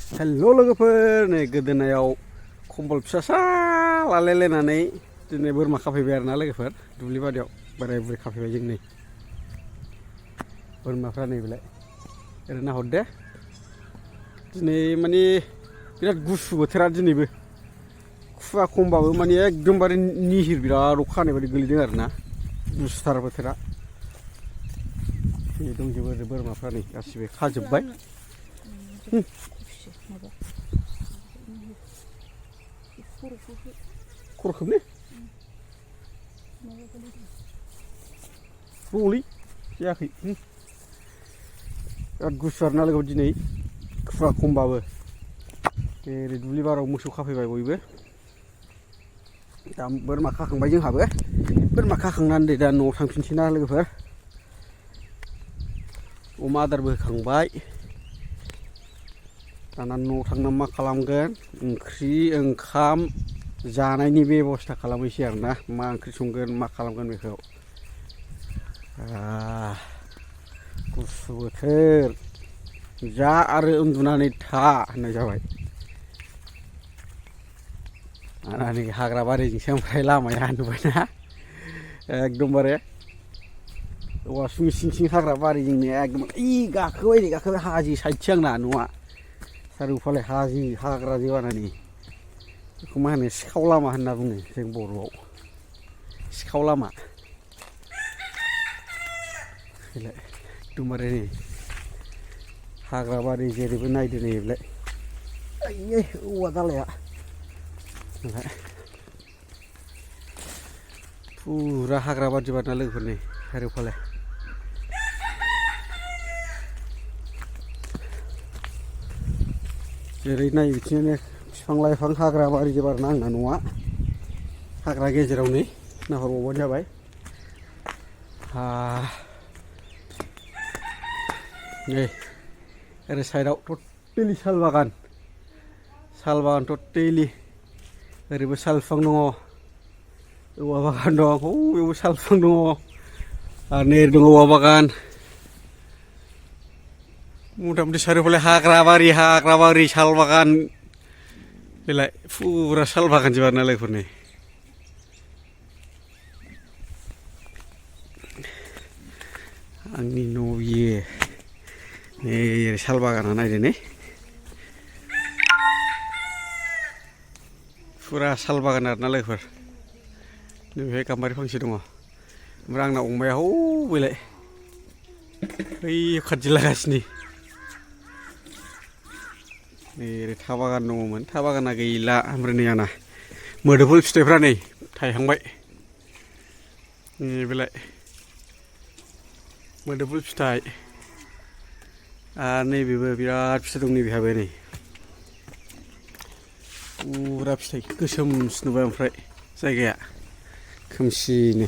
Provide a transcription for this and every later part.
हेल' लोगोफोर नै गोदोनायाव खम्बल फिसा लालायलायनानै दिनै बोरमा खाफैबाय आरोना लोगोफोर दुब्लि बारियाव बोराय बुरै खाफैबाय जों नै बोरमाफ्रा नैबेलाय ओरै नाहर दे दिनै माने बिराद गुसु बोथोरा दिनैबो खुवा खमबाबो माने एकदमबारे निहिर बिराद अखा हानाय बायदि गोलैदों आरोना गुसुथार बोथोरा नै दंजोबो ओरै बोरमाफ्रा नै गासिबो खाजोब्बाय खर' खोबनो रलै जायाखै बिराद गुसु आरोना लोगो दिनै खुवा खमबाबो ओरै दुब्लि बारियाव मोसौ खाफैबाय बयबो दा बोरमा खाखांबाय जोंहाबो बोरमा खाखांनानै दा न'आव थांफिनसै ना लोगोफोर अमा आदारबो होखांबाय दाना न'आव थांना मा खालामगोन ओंख्रि ओंखाम जानायनि बेबस्था खालामनोसै आरोना मा ओंख्रि संगोन मा खालामगोन बेखौ गुसु बोथोर जा आरो उन्दुनानै था होननाय जाबाय आंनि हाग्रा बारिजोंसो ओमफ्राय लामाया नुबायना एकदमबारे औवासुं सिं हाग्रा बारिजोंनो एकदम गाखोबाय हाजो साइडसो आंना न'आ सारुफाले हाजो हाग्रा जोबानानै बेखौ मा होनो सिखाव लामा होनना बुङो जों बर'आव सिखाव लामा एकदमबारे नै हाग्रा बारि जेरैबो नायदो नैलाय आयै औवा दालाया फुरा हाग्रा बारि बारना लोगोफोर नै सारिय'फाले जेरै नाय बिदिनो बिफां लाइफां हाग्रा बारि जोब आरोना आंना न'आ हाग्रा गेजेराव नै नाहरबावबानो जाबाय नै ओरै साइडआव टटेलि साल बागान टटेलि ओरैबो साल बिफां दङ औवा बागान दं बेयावबो साल बिफां दङ आरो नै दङ औवा बागान मथा मथि सारिय'फाले हाग्रा बारि साल बागान बेलाय फुरा साल बागान जोब आरोना लोगोफोर नै आंनि न' बियो नै ओरै साल बागाना नायदो नै फुरा साल बागान आरोना लोगोफोर नैबेहाय गाम्बारि फांसे दङ ओमफ्राय आंना अमाया बेलाय बै खाथि लागासिनो नै ओरै था बागान दङमोन था बागाना गैला ओमफ्राय नै आंना मोदोमफुल फिथाइफ्रा नै थायहांबाय बेलाय मोदोमफुल फिथाइ आरो नैबेबो बिराद फिथाइ दं नैबेहाबो नै फुरा फिथाइ गोसोमसो नुबाय ओमफ्राय जायगाया खोमसिनो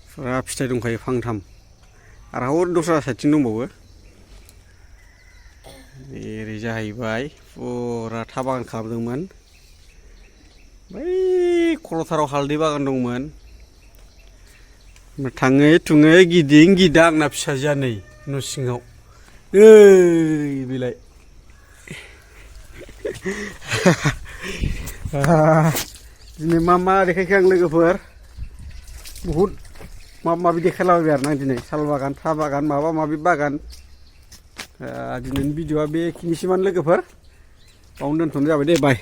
फुरा फिथाइ दंखायो फांथाम आरो हर दस्रा साइडथिं दंबावो ओरै जाहैबाय फुरा था बागान खालामदोंमोन बै खर'थाराव हालदै बागान दंमोन थाङै थुङै गिदिं गिदा आंना फिसाजोआ नै न' सिङाव बेलाय दिनै मा देखायखो आं लोगोफोर बहुद माबा माबि देखायलाबायबाय आरोना दिनै साल बागान था बागान माबा माबि बागान दिनैनि भिडिअआ बेखिनिसोमोन लोगोफोर बावनो दोनथ'नाय जाबाय दे बाय।